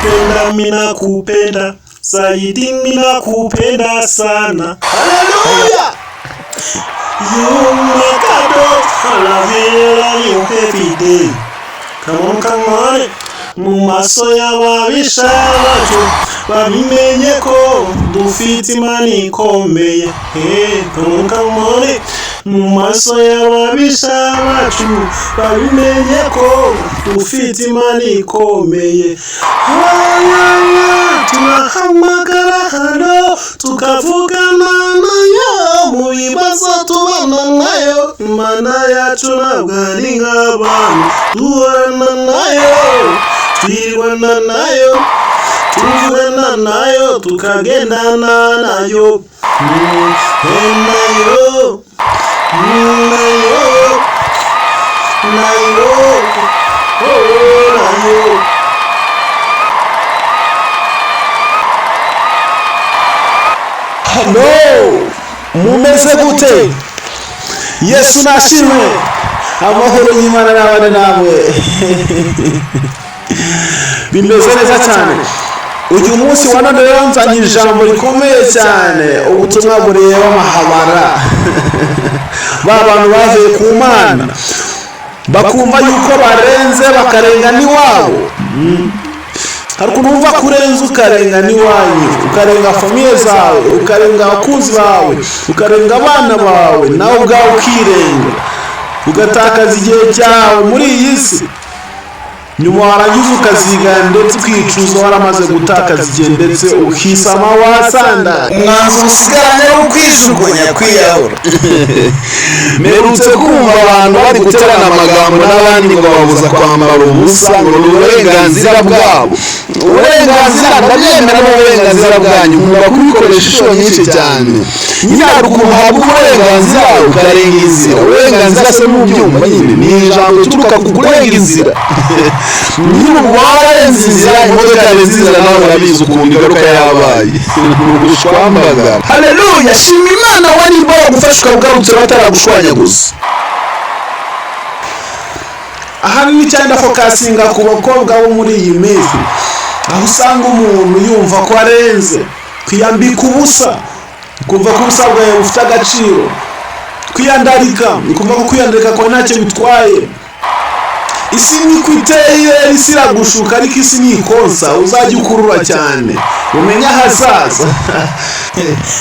nakupenda mina kupenda zaidi mina kupenda sana. Hallelujah. You make a dog, I love you every day. Come on, mu maso y'ababisha bacu babimenye ko dufite Imana ikomeye. Come on, mu maso y'ababisha bacu babimenye ko dufite Imana ikomeye. Tunahamagara hano tukavugana nayo mu bibazo tubana nayo. Imana yacu ntabwo ari nk'abantu duhorana nayo, twirwana nayo, tuvugana nayo, tukagendana nayo. Hello, mumeze gute? Yesu nashimwe. Amahoro y'Imana n'abana namwe. Bimeze neza cyane. Uyu munsi wa none rero nzanye ijambo rikomeye cyane, ubutumwa bureba amahabara. Bantu bavuye ku Mana bakumva yuko barenze bakarenga n'iwabo. Hari ukuntu wumva kurenza ukarenga n'iwanyu, ukarenga famiye zawe, ukarenga abakunzi bawe, ukarenga abana bawe, nawe ubwawe ukirenga, ugatakaza igihe cyawe muri iyi si. Nyuma warangiza ukazigana ndetse ukicuza waramaze gutakaza igihe ndetse ukisama wasanda. Mwanzo usigaranye ukwijugunya kwiyahura. Merutse kumva abantu bari guterana amagambo n'abandi ngo babuza kwambara ubusa ngo ni uburenganzira bwabo. Uburenganzira ndabyemera n'uburenganzira bwanyu, muba kubikoresha inshuro nyinshi cyane. Nyina rukundo habwa uburenganzira ukarenga inzira. Uburenganzira se n'ubyumva nyine ni ijambo turuka ku kurenga inzira. Niba warenze inzira imodoka yarenze inzira nawe urabizi ukuntu ingaruka yabaye. Ubushwambaga. Haleluya, shima Imana wari bora gufashwa ugarutse bataragushwanya gusa. Ahanini cyane fokasinga ku bakobwa bo muri iyi minsi, aho usanga umuntu yumva ko arenze, kwiyambika ubusa, kumva ko ubusa bwawe bufite agaciro, kwiyandarika, kumva ko kwiyandarika kwa ntacyo bitwaye. Isi niko iteye, isi iragushuka ariko isi nikonsa, uzajya ukurura cyane umenya hazaza.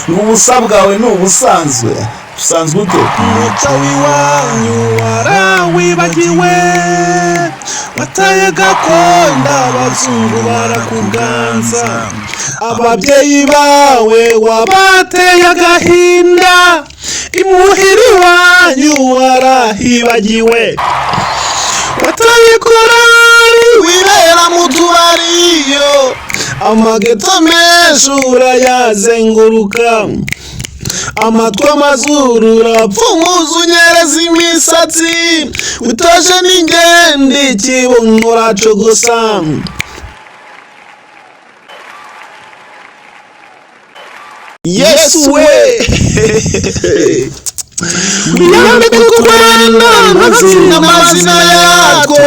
Ubusa bwawe ni ubusanzwe. Usanzwe ute? Umuco w'iwanyu warawibagiwe, wataye gakondo abazungu barakuganza. Ababyeyi bawe wabateye agahinda, imuhira iwanyu warahibagiwe. Wataye korari wibera mu tubariyo, amageto menshi urayazenguruka, amatwi amazuru urapfumuza unyereza imisatsi, utoje n'ingendi ikibuno uracogosa. Yesu we wiyambike kukwenda mazina amazina yako,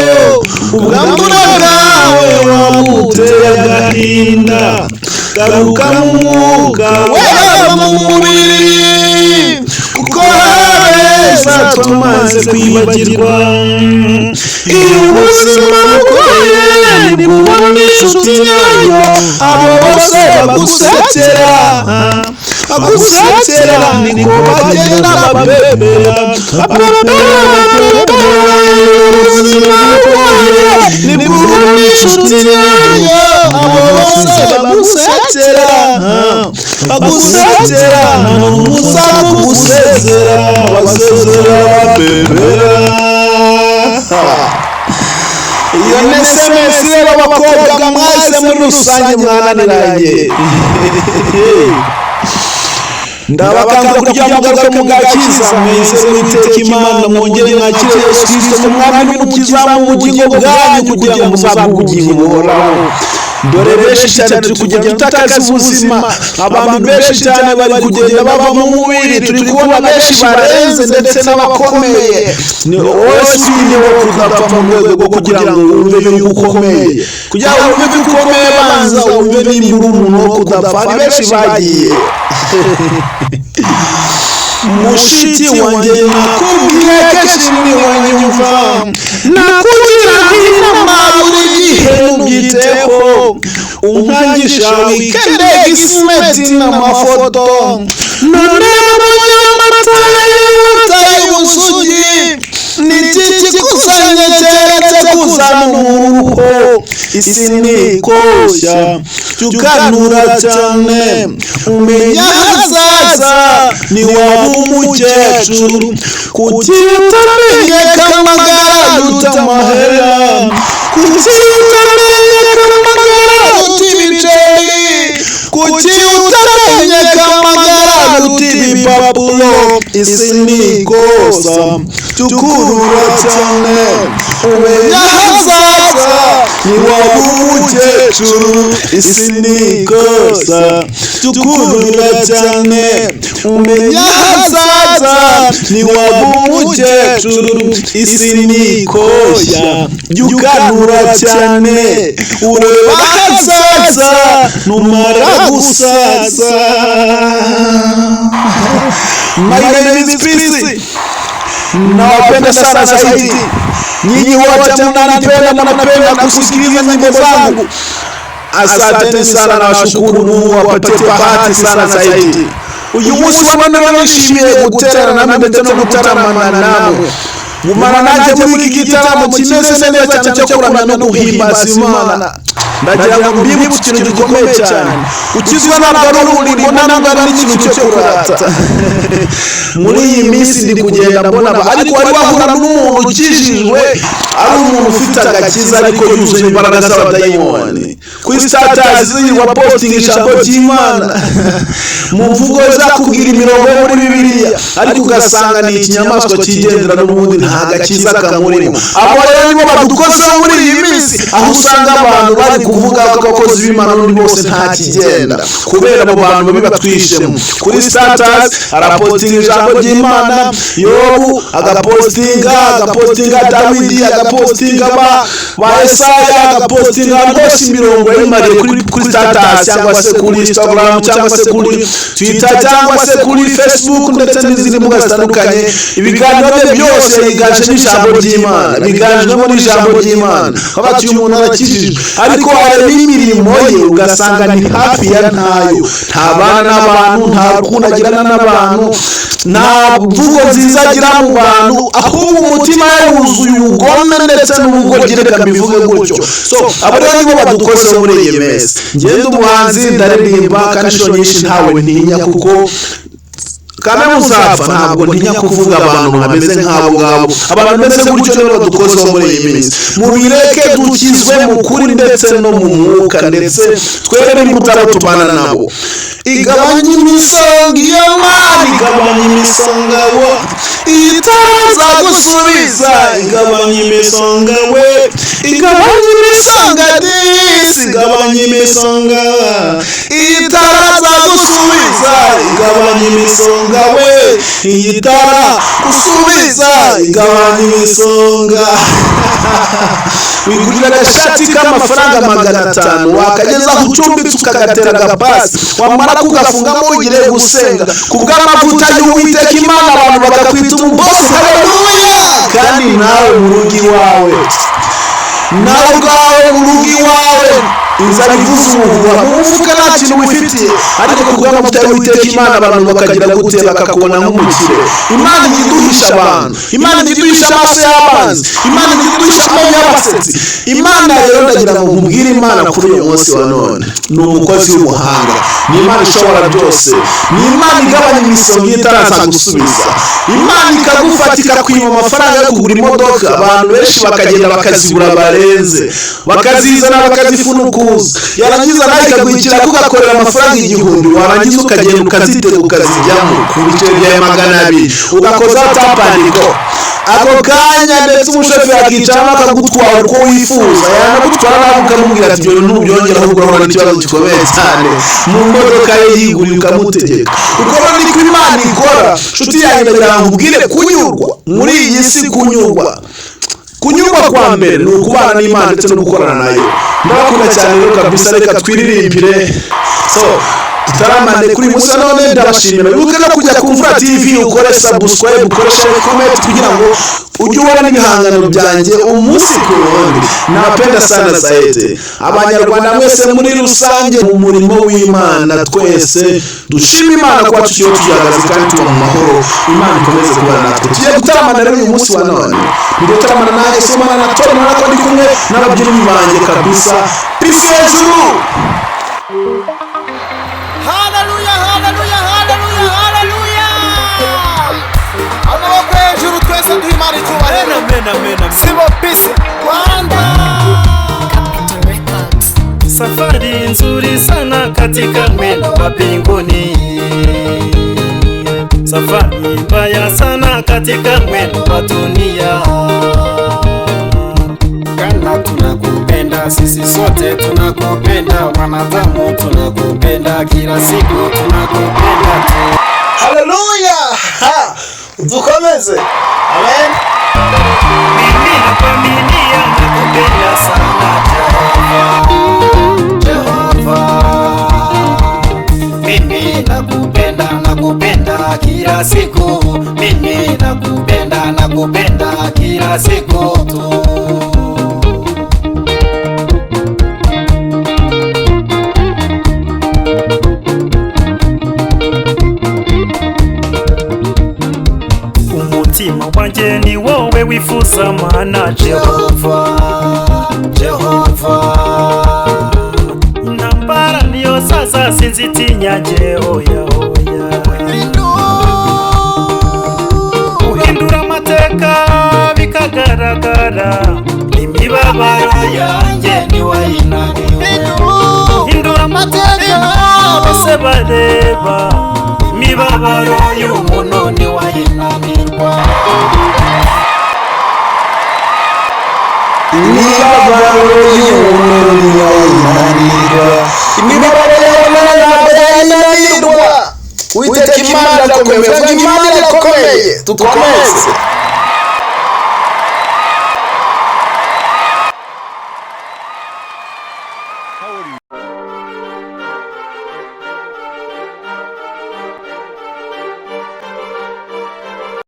ubwambure bwawe wabuteye agahinda. Garuka mu mwuka waba mu mubiri, kuko habeza tumaze kwibagirwa. Iyo ubuzima bugoye ntibubona inshuti nyayo, abo bose bagusekera, bagusekera niko bagenda babebera. Ubuzima bugoye ntibubona inshuti nyayo, abo bose bagusekera, bagusekera n'umuza kugusezera, basezera babebera. Iyo SMS rero abakobwa mwese muri rusange mwananiranye. Ndabakangura kugira ngo mugaruke mu gakiza, mwese mwiteke Imana, mwongere mwakire Yesu Kristo mu mwami n'umukiza mu bugingo bwanyu kugira ngo muzabe ubugingo buhoraho. dore benshi cyane turi kugenda dutakaza ubuzima, abantu benshi cyane bari kugenda bava mu mubiri, turi kubona benshi barenze ndetse n'abakomeye. Ni wose ni wo kudapfa mu rwego rwo kugira ngo wumve yuko ukomeye, kugira ngo wumve yuko ukomeye banza wumve niba uri umuntu wo kudapfa. Ari benshi bagiye mushiki wanjye nakubwiye kenshi ntiwanyumva, nakugira inama buri gihe ntubyiteho, unkangisha wikende gisimeti n'amafoto, none abanyamatara y'ubusugi niki kikusanye keretse kuzana umuruho. Isi nikoshya tukanura cyane, umenya hazaza ni waba umukecuru, kuki utamenyeka amagara aruta amahera, kuki utamenyeka amagara aruta ibiceri, kuki utamenyeka amagara aruta ibipapuro. Isi nikosa tukurura cyane, umenya hazaza ni waba umukecuru. Isi nikosa tukurura cyane, umenya hazaza ni waba umukecuru. Isi nikoshya yukanura cyane, ureba hazaza numara gusaza. My name is Chrissy. Nawapenda sana zaidi. Nyinyi wote mnanipenda kusikiliza nyimbo zangu. Asanteni sana na washukuru, Mungu awapatie bahati sana zaidi. Uyu munsi wa none nishimiye guterana namwe ndetse no gutaramana namwe. Gumana nanjye muri iki gitaramo kimeze neza cyane cyo kuramya no guhimbaza Imana. Ndagira ngo mbibutse ikintu gikomeye cyane, ukizwa ntabwo ari umurimo, ntabwo ari ikintu cyo kurata. Muri iyi minsi ndi kugenda mbona ariko wari wahura n'umuntu ukijijwe, ari umuntu ufite agakiza ariko yuzuye imbaraga z'abadayimoni. Kuri status wa posting ijambo ry'Imana, mu mvugo zakubwira imirongo muri Bibiliya, ariko ugasanga ni ikinyamaswa kigendera n'ubundi nta gakiza kamurimo. Abo rero nibo badukoze muri iyi minsi, aho usanga abantu bari kuvuga ko abakozi b'Imana n'undi bose nta kigenda, kubera abo bantu babi batwishemo. Kuri status arapostinga ijambo ry'Imana, Yobu agapostinga Dawidi, agapostinga ba Yesaya, agapostinga rwose imirongo y'imariye kuri status, cyangwa se kuri Instagram, cyangwa se kuri Twitter, cyangwa se kuri Facebook ndetse n'izindi mbuga zitandukanye. Ibiganiro bye byose yiganje n'ijambo ry'Imana, biganjemo n'ijambo ry'Imana. Abati umuntu arakijijwe, ariko hari n'imirimo ye ugasanga ni hafi ya ntayo. Ntabana n'abantu, nta rukundo agirana n'abantu, nta mvugo nziza agira mu bantu, ahubwo umutima wuzuye ubugome ndetse n'ubugoryi, reka mbivuge gutyo. So abo rero nibo badukoze muri iyi minsi. Ngende umuhanzi ndaririmba kandi inshuro nyinshi ntawe ntinya, kuko kandi muzapfa ntabwo ntinya kuvuga abantu bameze nk'abo ngabo. Abantu bameze gutyo nibo badukoze muri iyi minsi. Mubireke dukizwe mu kuri ndetse no mu mwuka, ndetse twere n'imutaro tubana nabo. Igabanya imisonga iyo Mana, igabanya imisonga wo itaza gusubiza. Igabanya imisonga we, igabanya imisonga disi, igabanya imisonga itaza gusubiza. Igabanya imisonga we, itara gusubiza. Igabanya imisonga. Wigurira agashati k'amafaranga 500, wakageza ku cumbitse ukagatera agapasi, wamara kugafungamo ugire gusenga kubw'amavuta y'Uwiteka Imana, abantu bagakwita umubosi. Haleluya! Kandi nawe mu rugi wawe, nawe ubwawe mu rugi wawe inzara ivuze umuvuga mu mufuka nta kintu wifitiye, ariko kubw'amavuta y'Uwiteka Imana abantu bakagira gute, bakakubona nk'umukire. Imana iduhisha abantu, Imana iduhisha amaso y'abanzi, Imana iduhisha amenyo y'abasetsi. Imana rero ndagira ngo nkubwire, Imana kuri uyu munsi wa none ni umukozi w'umuhanga, ni Imana ishobora byose, ni Imana igabanya imisonga itaraza gusubiza. Imana ikagufata ikakwima amafaranga yo kugura imodoka, abantu benshi bakagenda bakazibura barenze, bakazizana bakazifunuka, yarangiza nawe ikaguhikira kugakorera amafaranga 1000, warangiza ukagenda ukazitega ukazijyamo ku biceri bya 200, ugakoza tapaniko. ako kanya ndetse umushoferi akicaramo akagutwara uko wifuza yanagutwara nawe ukamubwira ati ibyo ntubyongeraho ugahura n'ikibazo gikomeye cyane mu modoka ye yiguriye ukamutegeka. uko niko Imana ikora. nshuti yanjye ndagira ngo ubwire kunyurwa muri iyi si, kunyurwa kwa mbere ni ukubana n'Imana ndetse no gukorana nayo. ndabakunda cyane rero kabisa, reka twiririmbire. tutaramane kuri musa none ndabashimira. wibuke no kujya ku Mvura TV ukore subscribe, ukore share, comment kugira ngo ujye ubona n'ibihangano byanjye umunsi ku wundi. Napenda sana zaidi abanyarwanda mwese muri rusange mu murimo w'Imana. twese dushima Imana kwa tukiyo tujagaze kandi tuba mu mahoro. Imana ikomeze kubana natwe. tugiye gutaramana rero uyu munsi wa none. ngiye gutaramana nanjye Somana na Tony nako ndi kumwe n'ababyinnyi banjye kabisa. Peace hejuru. Hallelujah, hallelujah, hallelujah, hallelujah. Amaboko hejuru twese duhimana icyubahiro. Amen, amen, amen. Sibo peace Rwanda. Safari nzuri sana katika mwendo wa mbinguni. Safari mbaya sana katika mwendo wa dunia. Kana tunakupenda sisi sote, tunakupenda wanadamu, tunakupenda kila siku, tunakupenda tu. Hallelujah. Dukomeze. Amen. Mimi na familia nakupenda sana Jehova. Mimi nakupenda kila siku. Mimi nakupenda kila siku tu. Umutima wanje ni wowe wifuza mana Jehova. Intambara niyo sasa sinzitinya Jehova. Uhindura amateka bikagaragara, imibabaro yanjye niwayinaniwe. Uhindura amateka bose bareba, imibabaro y'umuntu niwayinanirwa. imibabaro y'umuntu niwayinanirwa. imibabaro y'umuntu niwayinanirwa. Uwiteka Imana irakomeye. Imana irakomeye. Dukomeze.